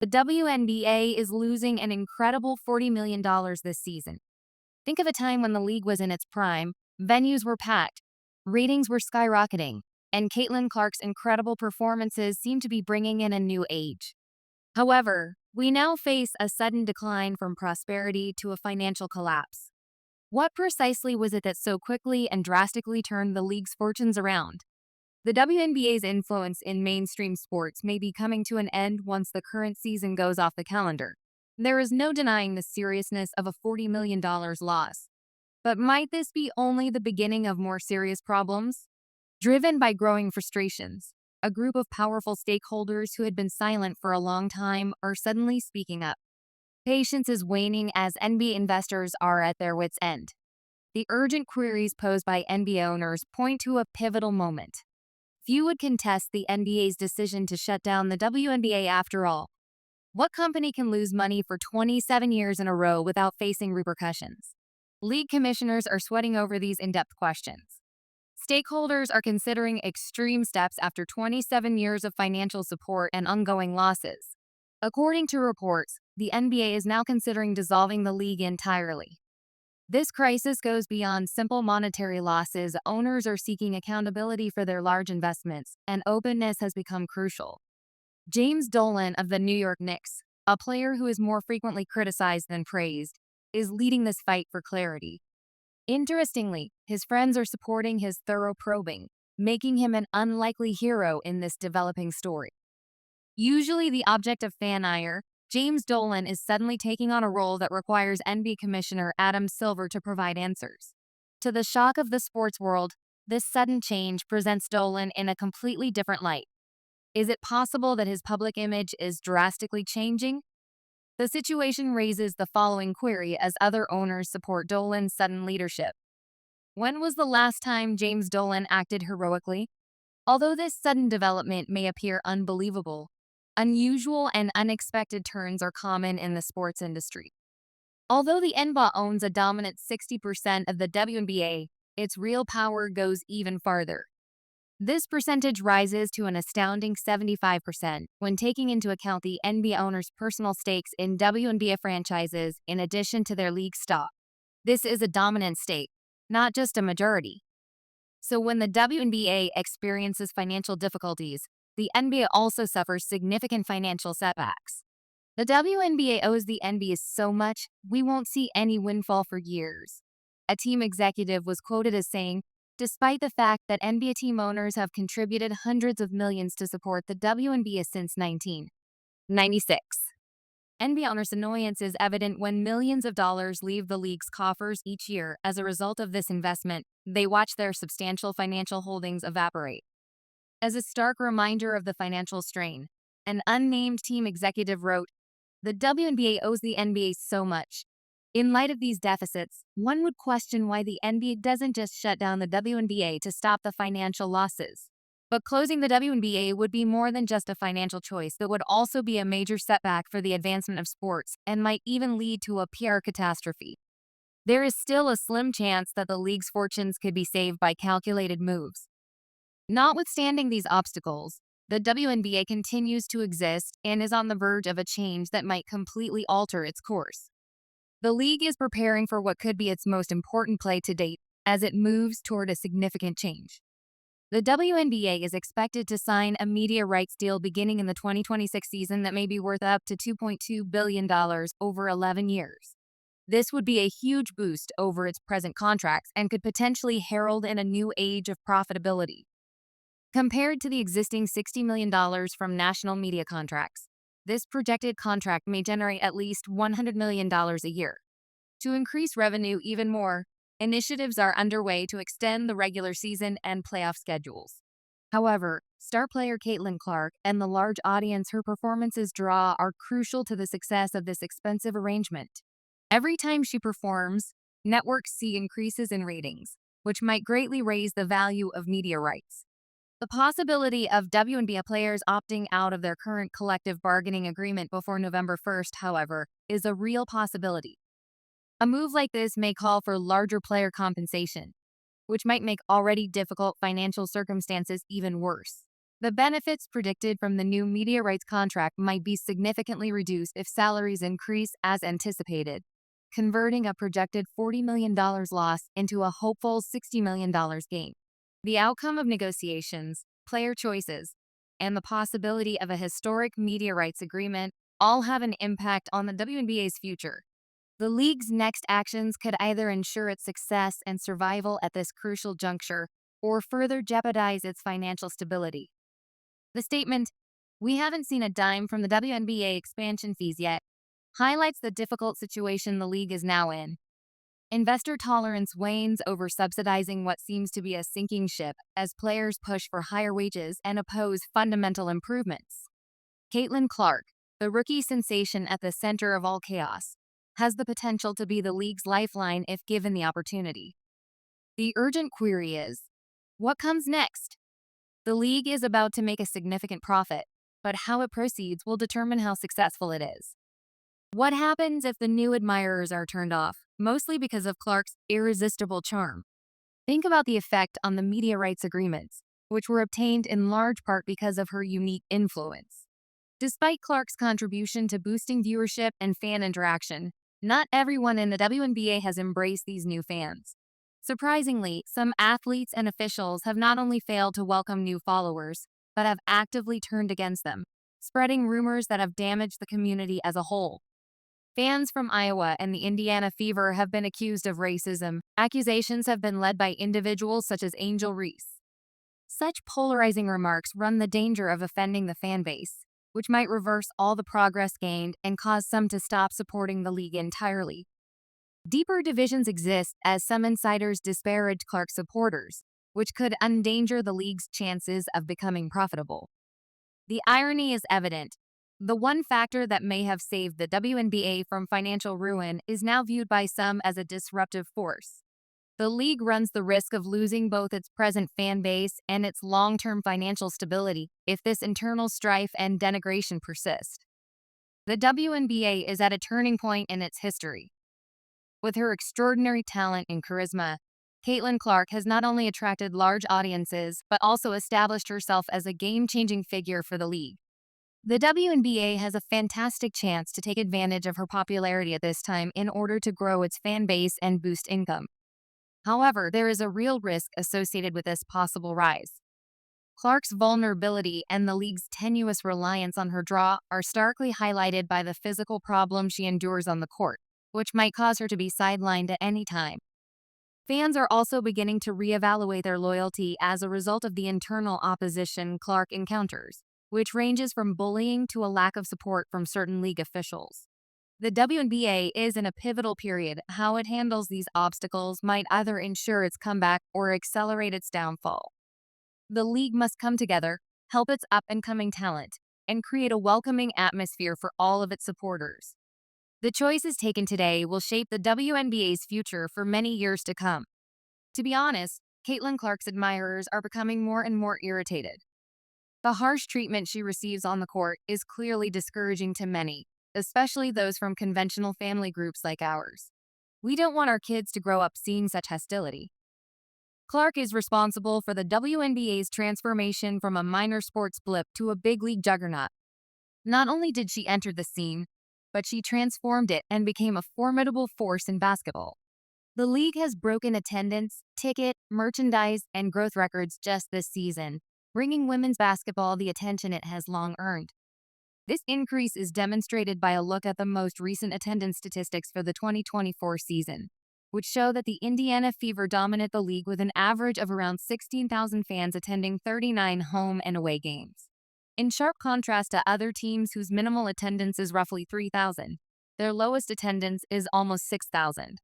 The WNBA is losing an incredible $40 million this season. Think of a time when the league was in its prime, venues were packed, ratings were skyrocketing, and Caitlin Clark's incredible performances seem to be bringing in a new age. However, we now face a sudden decline from prosperity to a financial collapse. What precisely was it that so quickly and drastically turned the league's fortunes around? The WNBA's influence in mainstream sports may be coming to an end once the current season goes off the calendar. There is no denying the seriousness of a $40 million loss. But might this be only the beginning of more serious problems? Driven by growing frustrations, a group of powerful stakeholders who had been silent for a long time are suddenly speaking up. Patience is waning as NBA investors are at their wits' end. The urgent queries posed by NBA owners point to a pivotal moment. Few would contest the NBA's decision to shut down the WNBA after all. What company can lose money for 27 years in a row without facing repercussions? League commissioners are sweating over these in-depth questions. Stakeholders are considering extreme steps after 27 years of financial support and ongoing losses. According to reports, the NBA is now considering dissolving the league entirely. This crisis goes beyond simple monetary losses. Owners are seeking accountability for their large investments, and openness has become crucial. James Dolan of the New York Knicks, a player who is more frequently criticized than praised, is leading this fight for clarity. Interestingly, his friends are supporting his thorough probing, making him an unlikely hero in this developing story. Usually the object of fan ire, James Dolan is suddenly taking on a role that requires NBA Commissioner Adam Silver to provide answers. To the shock of the sports world, this sudden change presents Dolan in a completely different light. Is it possible that his public image is drastically changing? The situation raises the following query as other owners support Dolan's sudden leadership. When was the last time James Dolan acted heroically? Although this sudden development may appear unbelievable, unusual and unexpected turns are common in the sports industry. Although the NBA owns a dominant 60% of the WNBA, its real power goes even farther. This percentage rises to an astounding 75% when taking into account the NBA owners' personal stakes in WNBA franchises in addition to their league stock. This is a dominant stake, not just a majority. So when the WNBA experiences financial difficulties, the NBA also suffers significant financial setbacks. The WNBA owes the NBA so much, we won't see any windfall for years. A team executive was quoted as saying, despite the fact that NBA team owners have contributed hundreds of millions to support the WNBA since 1996. NBA owners' annoyance is evident when millions of dollars leave the league's coffers each year as a result of this investment. They watch their substantial financial holdings evaporate. As a stark reminder of the financial strain, an unnamed team executive wrote, "The WNBA owes the NBA so much. In light of these deficits, one would question why the NBA doesn't just shut down the WNBA to stop the financial losses. But closing the WNBA would be more than just a financial choice, but would also be a major setback for the advancement of sports and might even lead to a PR catastrophe. There is still a slim chance that the league's fortunes could be saved by calculated moves." Notwithstanding these obstacles, the WNBA continues to exist and is on the verge of a change that might completely alter its course. The league is preparing for what could be its most important play to date as it moves toward a significant change. The WNBA is expected to sign a media rights deal beginning in the 2026 season that may be worth up to $2.2 billion over 11 years. This would be a huge boost over its present contracts and could potentially herald in a new age of profitability. Compared to the existing $60 million from national media contracts, this projected contract may generate at least $100 million a year. To increase revenue even more, initiatives are underway to extend the regular season and playoff schedules. However, star player Caitlin Clark and the large audience her performances draw are crucial to the success of this expensive arrangement. Every time she performs, networks see increases in ratings, which might greatly raise the value of media rights. The possibility of WNBA players opting out of their current collective bargaining agreement before November 1st, however, is a real possibility. A move like this may call for larger player compensation, which might make already difficult financial circumstances even worse. The benefits predicted from the new media rights contract might be significantly reduced if salaries increase as anticipated, converting a projected $40 million loss into a hopeful $60 million gain. The outcome of negotiations, player choices, and the possibility of a historic media rights agreement all have an impact on the WNBA's future. The league's next actions could either ensure its success and survival at this crucial juncture or further jeopardize its financial stability. The statement, "We haven't seen a dime from the WNBA expansion fees yet," highlights the difficult situation the league is now in. Investor tolerance wanes over subsidizing what seems to be a sinking ship as players push for higher wages and oppose fundamental improvements. Caitlin Clark, the rookie sensation at the center of all chaos, has the potential to be the league's lifeline if given the opportunity. The urgent query is, what comes next? The league is about to make a significant profit, but how it proceeds will determine how successful it is. What happens if the new admirers are turned off, mostly because of Clark's irresistible charm? Think about the effect on the media rights agreements, which were obtained in large part because of her unique influence. Despite Clark's contribution to boosting viewership and fan interaction, not everyone in the WNBA has embraced these new fans. Surprisingly, some athletes and officials have not only failed to welcome new followers, but have actively turned against them, spreading rumors that have damaged the community as a whole. Fans from Iowa and the Indiana Fever have been accused of racism. Accusations have been led by individuals such as Angel Reese. Such polarizing remarks run the danger of offending the fan base, which might reverse all the progress gained and cause some to stop supporting the league entirely. Deeper divisions exist as some insiders disparage Clark's supporters, which could endanger the league's chances of becoming profitable. The irony is evident. The one factor that may have saved the WNBA from financial ruin is now viewed by some as a disruptive force. The league runs the risk of losing both its present fan base and its long-term financial stability if this internal strife and denigration persist. The WNBA is at a turning point in its history. With her extraordinary talent and charisma, Caitlin Clark has not only attracted large audiences, but also established herself as a game-changing figure for the league. The WNBA has a fantastic chance to take advantage of her popularity at this time in order to grow its fan base and boost income. However, there is a real risk associated with this possible rise. Clark's vulnerability and the league's tenuous reliance on her draw are starkly highlighted by the physical problems she endures on the court, which might cause her to be sidelined at any time. Fans are also beginning to reevaluate their loyalty as a result of the internal opposition Clark encounters, which ranges from bullying to a lack of support from certain league officials. The WNBA is in a pivotal period. How it handles these obstacles might either ensure its comeback or accelerate its downfall. The league must come together, help its up-and-coming talent, and create a welcoming atmosphere for all of its supporters. The choices taken today will shape the WNBA's future for many years to come. To be honest, Caitlin Clark's admirers are becoming more and more irritated. The harsh treatment she receives on the court is clearly discouraging to many, especially those from conventional family groups like ours. We don't want our kids to grow up seeing such hostility. Clark is responsible for the WNBA's transformation from a minor sports blip to a big league juggernaut. Not only did she enter the scene, but she transformed it and became a formidable force in basketball. The league has broken attendance, ticket, merchandise, and growth records just this season, bringing women's basketball the attention it has long earned. This increase is demonstrated by a look at the most recent attendance statistics for the 2024 season, which show that the Indiana Fever dominate the league with an average of around 16,000 fans attending 39 home and away games. In sharp contrast to other teams whose minimal attendance is roughly 3,000, their lowest attendance is almost 6,000.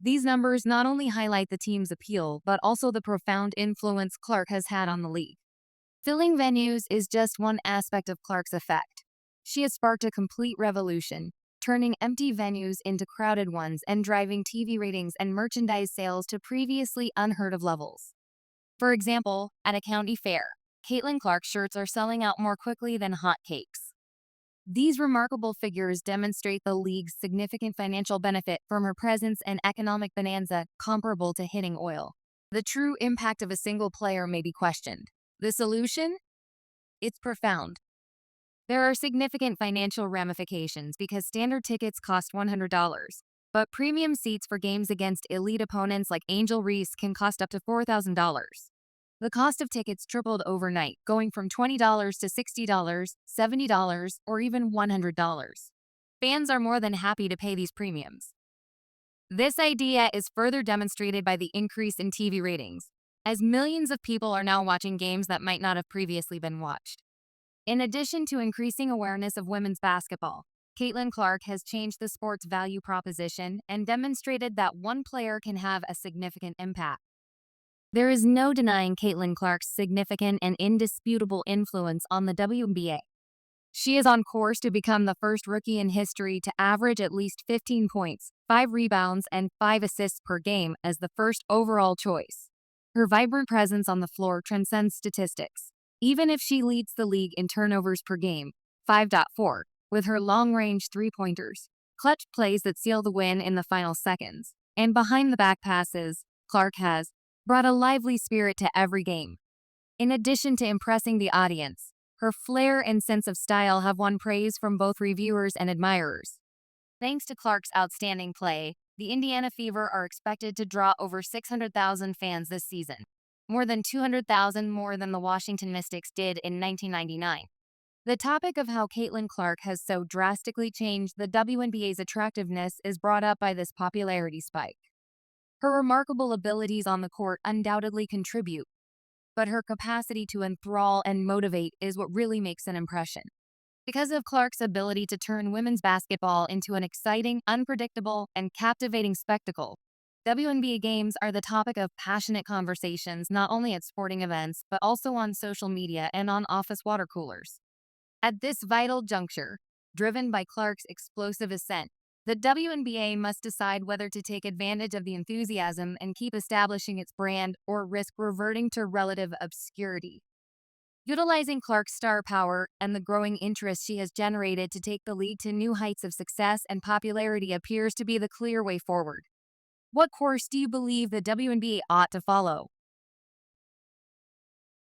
These numbers not only highlight the team's appeal, but also the profound influence Clark has had on the league. Filling venues is just one aspect of Clark's effect. She has sparked a complete revolution, turning empty venues into crowded ones and driving TV ratings and merchandise sales to previously unheard of levels. For example, at a county fair, Caitlin Clark shirts are selling out more quickly than hotcakes. These remarkable figures demonstrate the league's significant financial benefit from her presence and economic bonanza comparable to hitting oil. The true impact of a single player may be questioned. The solution? it's profound. There are significant financial ramifications because standard tickets cost $100, but premium seats for games against elite opponents like Angel Reese can cost up to $4,000. The cost of tickets tripled overnight, going from $20 to $60, $70, or even $100. Fans are more than happy to pay these premiums. This idea is further demonstrated by the increase in TV ratings, as millions of people are now watching games that might not have previously been watched. In addition to increasing awareness of women's basketball, Caitlin Clark has changed the sport's value proposition and demonstrated that one player can have a significant impact. There is no denying Caitlin Clark's significant and indisputable influence on the WNBA. She is on course to become the first rookie in history to average at least 15 points, 5 rebounds, and 5 assists per game as the first overall choice. Her vibrant presence on the floor transcends statistics, even if she leads the league in turnovers per game, 5.4, with her long-range three-pointers, clutch plays that seal the win in the final seconds, and behind-the-back passes. Clark has brought a lively spirit to every game. In addition to impressing the audience, her flair and sense of style have won praise from both reviewers and admirers. Thanks to Clark's outstanding play, the Indiana Fever are expected to draw over 600,000 fans this season, more than 200,000 more than the Washington Mystics did in 1999. The topic of how Caitlin Clark has so drastically changed the WNBA's attractiveness is brought up by this popularity spike. Her remarkable abilities on the court undoubtedly contribute, but her capacity to enthrall and motivate is what really makes an impression. Because of Clark's ability to turn women's basketball into an exciting, unpredictable, and captivating spectacle, WNBA games are the topic of passionate conversations not only at sporting events, but also on social media and on office water coolers. At this vital juncture, driven by Clark's explosive ascent, the WNBA must decide whether to take advantage of the enthusiasm and keep establishing its brand or risk reverting to relative obscurity. Utilizing Clark's star power and the growing interest she has generated to take the league to new heights of success and popularity appears to be the clear way forward. What course do you believe the WNBA ought to follow?